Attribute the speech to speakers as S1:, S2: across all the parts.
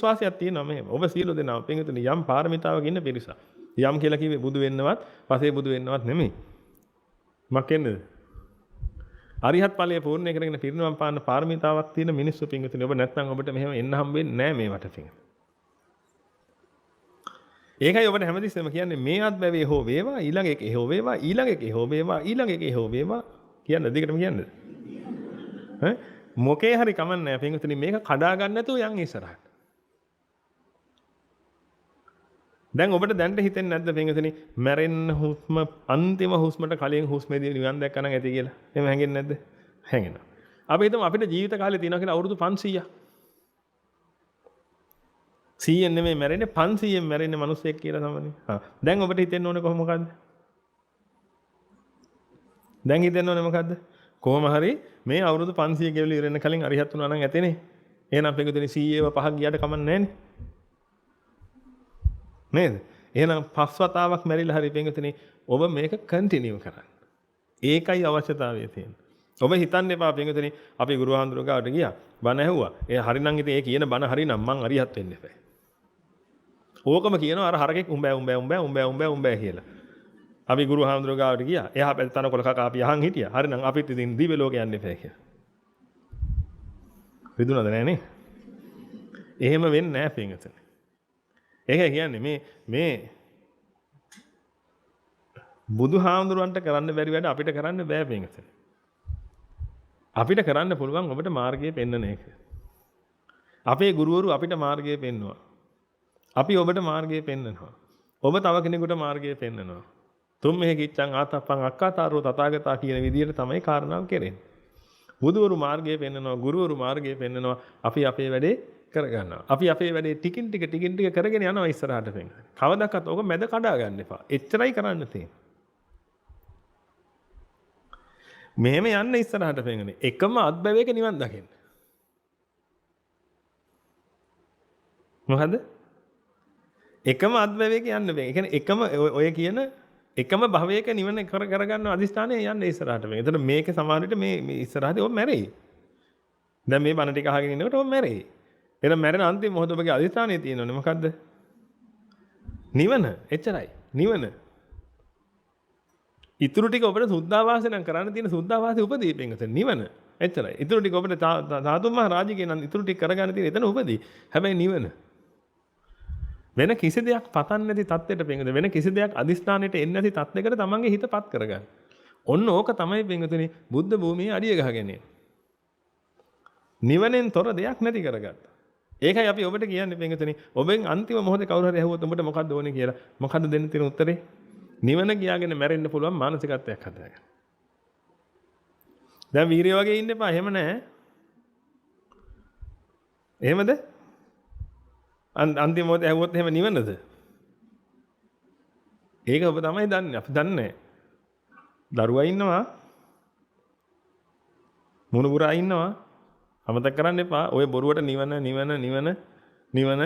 S1: විශ්වාසයක් තියෙනවා මෙහෙම. ඔබ සියලු දෙනා පින්විතනි යම් පාරමිතාවක ඉන්න පිරිසක්. යම් කියලා කිව්වේ බුදු වෙන්නවත්, පසේ බුදු වෙන්නවත් නෙමෙයි. මක්කෙන්නද? අරිහත් ඵලයේ පූර්ණ කරගෙන පිරිනවම් පාන්න පාරමිතාවක් තියෙන මිනිස්සු පින්විතනි. ඔබ නැත්නම් ඔබට මෙහෙම එන්න හම්බෙන්නේ නැහැ මේවට පින්විතනි. ඒකයි ඔබට හැමතිස්සෙම කියන්නේ මේ අත්බැවේ හෝ වේවා ඊළඟ එකේ හෝ වේවා ඊළඟ එකේ හෝ වේවා ඊළඟ එකේ හෝ වේවා කියන්න දිගටම කියන්නද? ඈ මොකේ හරි කමන්නේ නැහැ පින්විතනි මේක කඩා ගන්න නැතුව යන් ඉස්සරහට. දැන් ඔබට දැනට හිතෙන්නේ නැද්ද පින්විතනි මැරෙන්න හුස්ම අන්තිම හුස්මට කලින් හුස්මේදී නිවන් දැක්කනම් ඇති කියලා? එහෙම හැංගෙන්නේ නැද්ද? හැංගෙනවා. අපි හිතමු අපිට ජීවිත කාලේ තියෙනවා කියලා අවුරුදු 500ක්. 100න් නෙමෙයි මැරෙන්නේ 500න් මැරෙන්නේ මිනිස්සෙක් කියලා තමයි. දැන් ඔබට හිතෙන්න ඕනේ මොකද්ද? දැන් හිතෙන්න ඕනේ මොකද්ද? කොහොම හරි මේ අවුරුදු 500 ගෙවිලි ඉරෙන්න කලින් අරිහත් වුණා නම් ඇතේනේ. එහෙනම් පිටුදින 100ව පහක් ගියාට කමන්නේ නැහනේ. නේද? එහෙනම් පස් වතාවක් මැරිලා හරි පිටුදින ඔබ මේක කන්ටිනියු කරන්න. ඒකයි අවශ්‍යතාවය තියෙන්නේ. ඔබ හිතන්න එපා පිටුදින අපි ගුරුහාඳුර ගාවට ගියා. බණ ඇහුවා. ඒ හරිනම් ඉතින් ඒ කියන බණ හරිනම් මං අරිහත් වෙන්න එපා. ඕකම කියනවා අර හරකෙක් උඹෑ කියලා. අපි ගුරුහාඳුර ගාවට ගියා. එහා පැත්තේ තනකොළ කකා අපි අහන් හිටියා. හරිනම් අපිත් ඉතින් දිව්‍ය ලෝකෙ යන්න එපා කියලා. විදුනද නෑනේ? එහෙම වෙන්නේ නෑ පින්වතුනි. ඒකයි කියන්නේ මේ බුදුහාඳුරන්ට කරන්න බැරි වැඩ අපිට කරන්න බෑ පින්වතුනි. අපිට කරන්න පුළුවන් ඔබට මාර්ගය පෙන්වන එක. අපේ ගුරුවරු අපිට මාර්ගය පෙන්වනවා. අපි ඔබට මාර්ගය පෙන්වනවා. ඔබ තව කෙනෙකුට මාර්ගය පෙන්වනවා. තුම් මෙහෙ කිච්චං ආතප්පං අක්කාතාරෝ තථාගතා කියන විදිහට තමයි කාරණාව කෙරෙන්නේ. බුදුවරු මාර්ගය පෙන්වනවා, ගුරුවරු මාර්ගය පෙන්වනවා. අපි අපේ වැඩේ කරගන්නවා. අපි අපේ වැඩේ ටිකින් ටික කරගෙන යනවා ඉස්සරහට පෙන්වන්න. කවදාවත් ඔක මැද කඩා ගන්න එපා. එච්චරයි කරන්න තියෙන්නේ. මෙහෙම යන්න ඉස්සරහට පෙන්වන්නේ. එකම අත්බැවේක නිවන් දකින්න. මොකද? එකම අත්බැවේක යන්න බෑ. ඒ කියන්නේ එකම ඔය කියන එකම භවයක නිවන කරගන්න අදිස්ථානයේ යන්න ඉස්සරහට මේ. එතන මේක සමාන විට මේ ඉස්සරහදී ඔබ මැරෙයි. දැන් මේ බණ ටික අහගෙන ඉන්නකොට ඔබ මැරෙයි. එහෙනම් මැරෙන අන්තිම මොහොත ඔබගේ අදිස්ථානයේ තියෙනවනේ මොකද්ද? නිවන. එච්චරයි. නිවන. ඉතුරු ටික ඔබට සුද්ධාවාසය නම් කරන්න තියෙන සුද්ධාවාසය උපදීපෙන් එතන නිවන. එච්චරයි. ඉතුරු ටික ඔබට ධාතුන් මහ රාජිකේ නම් ඉතුරු ටික කරගන්න තියෙන එතන උපදී. හැබැයි නිවන. වෙන කිසි දෙයක් පතන්නේ නැති தත්ත්වයට පිංගුද වෙන කිසි දෙයක් අදිස්ථානෙට එන්නේ නැති தත්ත්වයකට තමන්ගේ හිතපත් කරගන්න. ඔන්න ඕක තමයි පිංගුතුනි බුද්ධ භූමියේ අඩිය ගහගන්නේ. නිවනෙන් තොර දෙයක් නැති කරගත්තා. ඒකයි අපි ඔබට කියන්නේ පිංගුතුනි ඔබෙන් අන්තිම මොහොතේ කවුරු හරි ඇහුවොත් ඔබට මොකද්ද ඕනේ කියලා. මොකද්ද දෙන්න තියෙන උත්තරේ? නිවන කියාගෙන මැරෙන්න පුළුවන් මානසිකත්වයක් හදාගන්න. දැන් වීරිය වගේ ඉන්න එපා. එහෙම නැහැ. එහෙමද? අන්තිම මොහොතේ ඇහුවොත් එහෙම නිවනද? ඒක ඔබ තමයි දන්නේ. අපි දන්නේ නැහැ. දරුවා ඉන්නවා. මුණුබුරා ඉන්නවා. අමතක කරන්න එපා. ඔය බොරුවට නිවන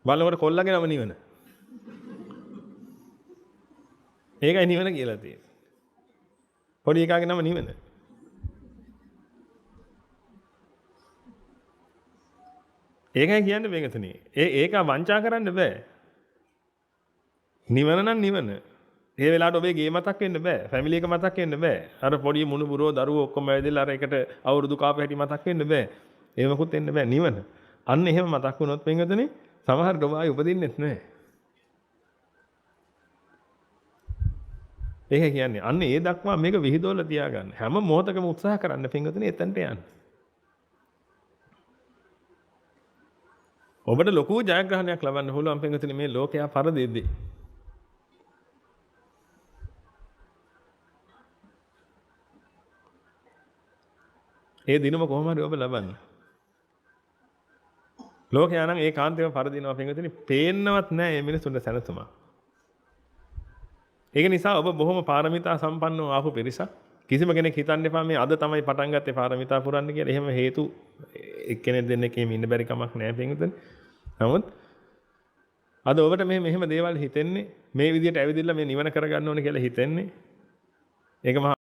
S1: බලනකොට කොල්ලගේ නම නිවන. ඒකයි නිවන කියලා තියෙන්නේ. පොඩි එකාගේ නම නිවන. ඒකයි කියන්නේ මේකතනේ. ඒක වංචා කරන්න බෑ. නිවන නම් නිවන. ඒ වෙලාවට ඔබේ ගේ මතක් වෙන්න බෑ. ෆැමිලි එක මතක් වෙන්න බෑ. අර පොඩි මුණුබුරෝ දරුවෝ ඔක්කොම ඇවිදලා අර එකට අවුරුදු කාපු හැටි මතක් වෙන්න බෑ. ඒවකුත් වෙන්න බෑ නිවන. අන්න එහෙම මතක් වුණොත් මේකතනේ සමහර ඔබයි උපදින්නෙත් නෑ. ඒක කියන්නේ අන්න ඒ දක්වා මේක විහිදවල තියාගන්න. හැම මොහොතකම උත්සාහ කරන්න පින්වතුනි එතනට යන්න. ඔබට ලොකු ජයග්‍රහණයක් ලබන්න පුළුවන් පින්වතුනි මේ ලෝකයා පරදෙද්දී. ඒ දිනම කොහොම හරි ඔබ ලබන්න. ලෝකයා නම් ඒකාන්තයෙන්ම පරදිනවා පින්වතුනි පේන්නවත් නැහැ මේ මිනිසුන්ට සැලසුම. ඒක නිසා ඔබ බොහොම පාරමිතා සම්පන්නව ආපු පිරිසක්. කිසිම කෙනෙක් හිතන්න එපා මේ අද තමයි පටන් ගත්තේ පාරමිතා පුරන්න කියලා. එහෙම හේතු එක්කෙනෙක් දෙන්නෙක් එහෙම ඉන්න බැරි කමක් නැහැ පින්වතුනි. නමුත් අද ඔබට මෙහෙම දේවල් හිතෙන්නේ මේ විදිහට ඇවිදින්න මේ නිවන කරගන්න ඕනේ කියලා හිතෙන්නේ. ඒක